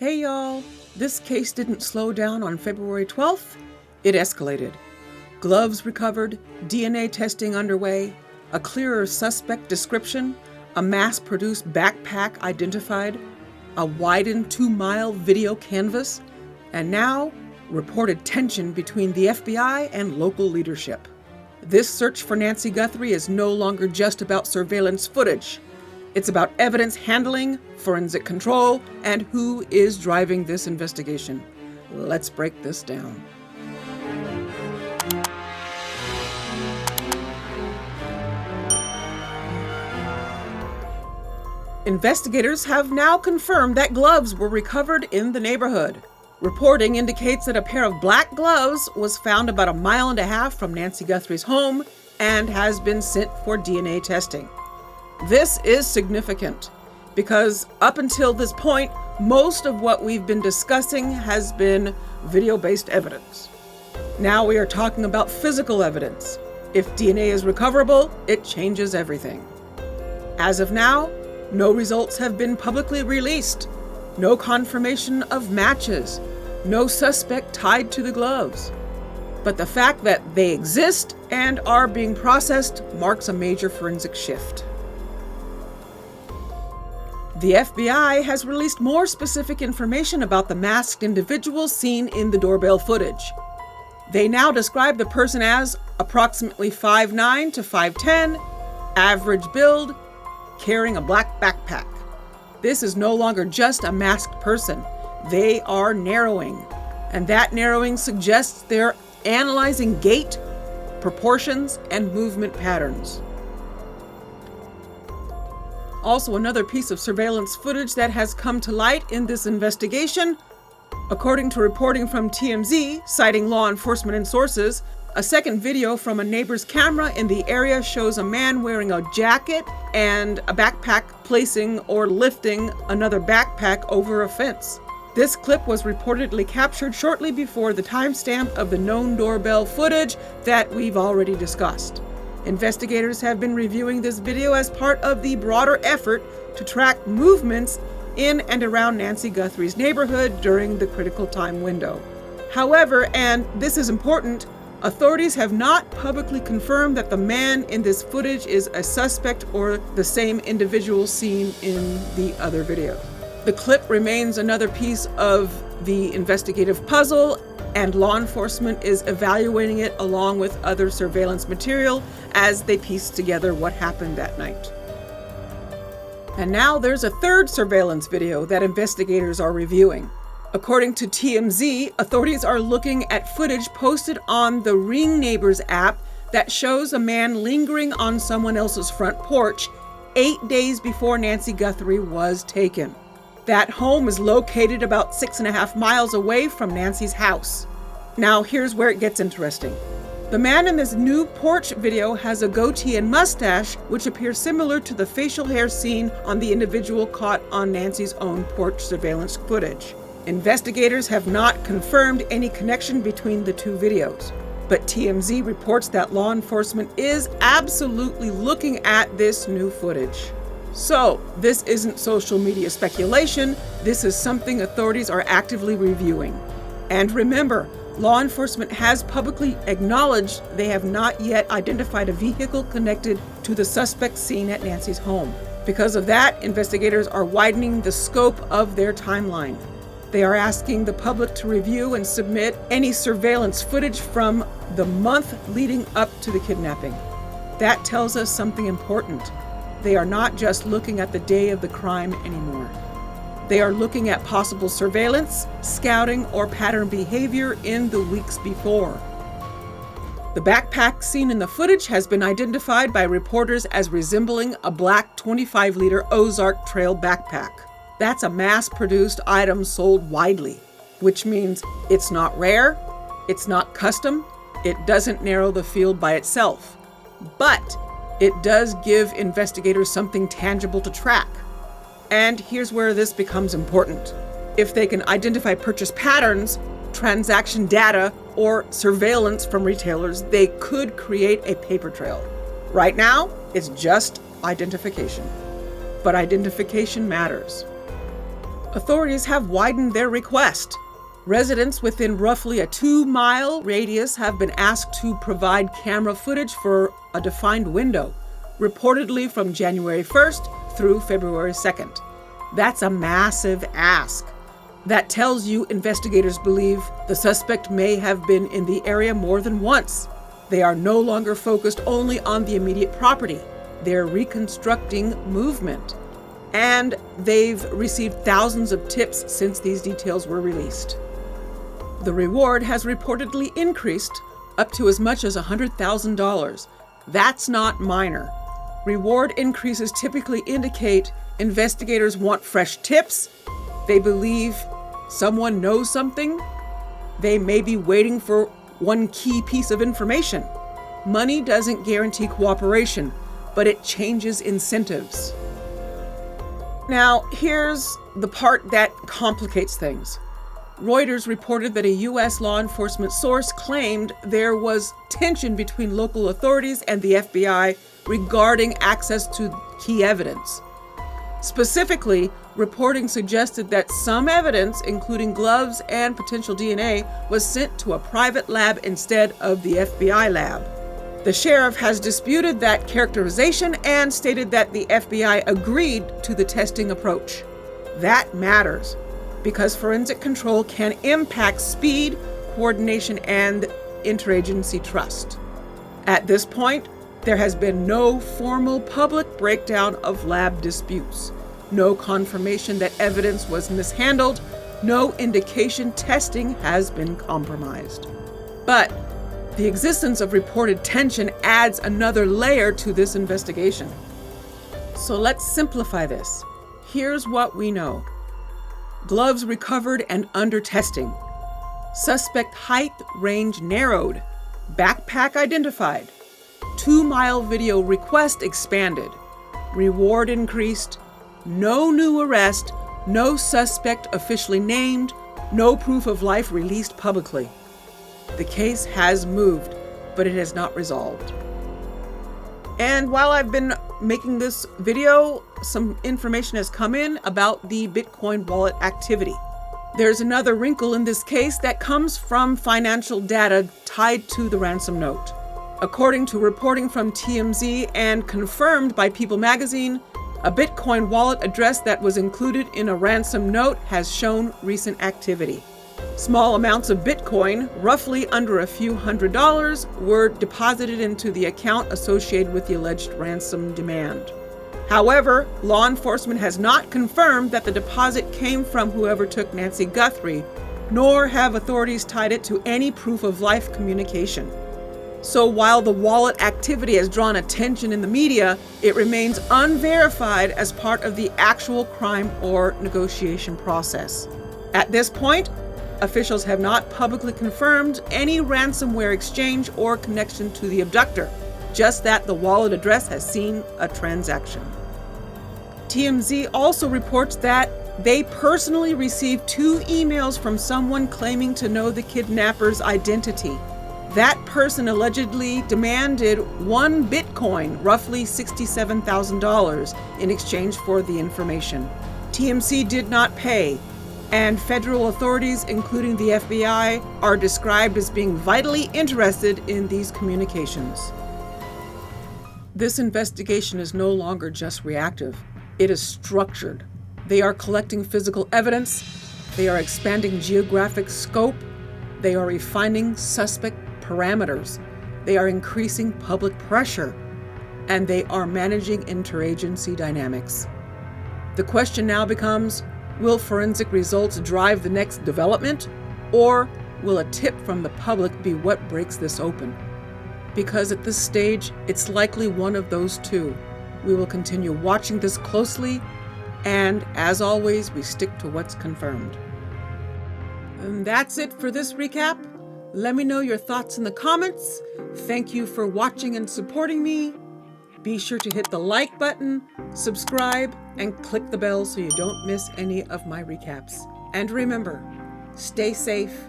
Hey y'all, this case didn't slow down on February 12th, it escalated. Gloves recovered, DNA testing underway, a clearer suspect description, a mass-produced backpack identified, a widened 2-mile video canvas, and now reported tension between the FBI and local leadership. This search for Nancy Guthrie is no longer just about surveillance footage. It's about evidence handling, forensic control, and who is driving this investigation. Let's break this down. Investigators have now confirmed that gloves were recovered in the neighborhood. Reporting indicates that a pair of black gloves was found about 1.5 miles from Nancy Guthrie's home and has been sent for DNA testing. This is significant because up until this point, most of what we've been discussing has been video-based evidence. Now we are talking about physical evidence. If DNA is recoverable, it changes everything. As of now, no results have been publicly released, no confirmation of matches, no suspect tied to the gloves. But the fact that they exist and are being processed marks a major forensic shift. The FBI has released more specific information about the masked individual seen in the doorbell footage. They now describe the person as approximately 5'9" to 5'10", average build, carrying a black backpack. This is no longer just a masked person. They are narrowing, and that narrowing suggests they're analyzing gait, proportions, and movement patterns. Also, another piece of surveillance footage that has come to light in this investigation. According to reporting from TMZ, citing law enforcement and sources, a second video from a neighbor's camera in the area shows a man wearing a jacket and a backpack placing or lifting another backpack over a fence. This clip was reportedly captured shortly before the timestamp of the known doorbell footage that we've already discussed. Investigators have been reviewing this video as part of the broader effort to track movements in and around Nancy Guthrie's neighborhood during the critical time window. However, and this is important, authorities have not publicly confirmed that the man in this footage is a suspect or the same individual seen in the other video. The clip remains another piece of the investigative puzzle, and law enforcement is evaluating it along with other surveillance material as they piece together what happened that night. And now there's a third surveillance video that investigators are reviewing. According to TMZ, authorities are looking at footage posted on the Ring Neighbors app that shows a man lingering on someone else's front porch 8 days before Nancy Guthrie was taken. That home is located about 6.5 miles away from Nancy's house. Now here's where it gets interesting. The man in this new porch video has a goatee and mustache, which appears similar to the facial hair seen on the individual caught on Nancy's own porch surveillance footage. Investigators have not confirmed any connection between the two videos, but TMZ reports that law enforcement is absolutely looking at this new footage. So, this isn't social media speculation, this is something authorities are actively reviewing. And remember, law enforcement has publicly acknowledged they have not yet identified a vehicle connected to the suspect seen at Nancy's home. Because of that, investigators are widening the scope of their timeline. They are asking the public to review and submit any surveillance footage from the month leading up to the kidnapping. That tells us something important. They are not just looking at the day of the crime anymore. They are looking at possible surveillance, scouting, or pattern behavior in the weeks before. The backpack seen in the footage has been identified by reporters as resembling a black 25-liter Ozark Trail backpack. That's a mass-produced item sold widely, which means it's not rare, it's not custom, it doesn't narrow the field by itself. But it does give investigators something tangible to track. And here's where this becomes important. If they can identify purchase patterns, transaction data, or surveillance from retailers, they could create a paper trail. Right now, it's just identification. But identification matters. Authorities have widened their request. Residents within roughly a 2-mile radius have been asked to provide camera footage for a defined window, reportedly from January 1st through February 2nd. That's a massive ask. That tells you investigators believe the suspect may have been in the area more than once. They are no longer focused only on the immediate property. They're reconstructing movement. And they've received thousands of tips since these details were released. The reward has reportedly increased up to as much as $100,000. That's not minor. Reward increases typically indicate investigators want fresh tips. They believe someone knows something. They may be waiting for one key piece of information. Money doesn't guarantee cooperation, but it changes incentives. Now, here's the part that complicates things. Reuters reported that a U.S. law enforcement source claimed there was tension between local authorities and the FBI regarding access to key evidence. Specifically, reporting suggested that some evidence, including gloves and potential DNA, was sent to a private lab instead of the FBI lab. The sheriff has disputed that characterization and stated that the FBI agreed to the testing approach. That matters, because forensic control can impact speed, coordination, and interagency trust. At this point, there has been no formal public breakdown of lab disputes, no confirmation that evidence was mishandled, no indication testing has been compromised. But the existence of reported tension adds another layer to this investigation. So let's simplify this. Here's what we know. Gloves recovered and under testing. Suspect height range narrowed. Backpack identified. 2-mile video request expanded. Reward increased. No new arrest. No suspect officially named. No proof of life released publicly. The case has moved, but it has not resolved. And while I've been making this video, some information has come in about the Bitcoin wallet activity. There's another wrinkle in this case that comes from financial data tied to the ransom note. According to reporting from TMZ and confirmed by People magazine, a Bitcoin wallet address that was included in a ransom note has shown recent activity. Small amounts of Bitcoin, roughly under a few $100s, were deposited into the account associated with the alleged ransom demand. However, law enforcement has not confirmed that the deposit came from whoever took Nancy Guthrie, nor have authorities tied it to any proof of life communication. So while the wallet activity has drawn attention in the media, it remains unverified as part of the actual crime or negotiation process. At this point, officials have not publicly confirmed any ransomware exchange or connection to the abductor, just that the wallet address has seen a transaction. TMZ also reports that they personally received 2 emails from someone claiming to know the kidnapper's identity. That person allegedly demanded 1 Bitcoin, roughly $67,000, in exchange for the information. TMZ did not pay, and federal authorities, including the FBI, are described as being vitally interested in these communications. This investigation is no longer just reactive. It is structured. They are collecting physical evidence. They are expanding geographic scope. They are refining suspect parameters. They are increasing public pressure. And they are managing interagency dynamics. The question now becomes, will forensic results drive the next development, or will a tip from the public be what breaks this open? Because at this stage, it's likely one of those two. We will continue watching this closely, and as always, we stick to what's confirmed. And that's it for this recap. Let me know your thoughts in the comments. Thank you for watching and supporting me. Be sure to hit the like button, subscribe, and click the bell so you don't miss any of my recaps. And remember, stay safe,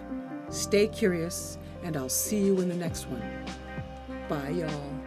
stay curious, and I'll see you in the next one. Bye, y'all.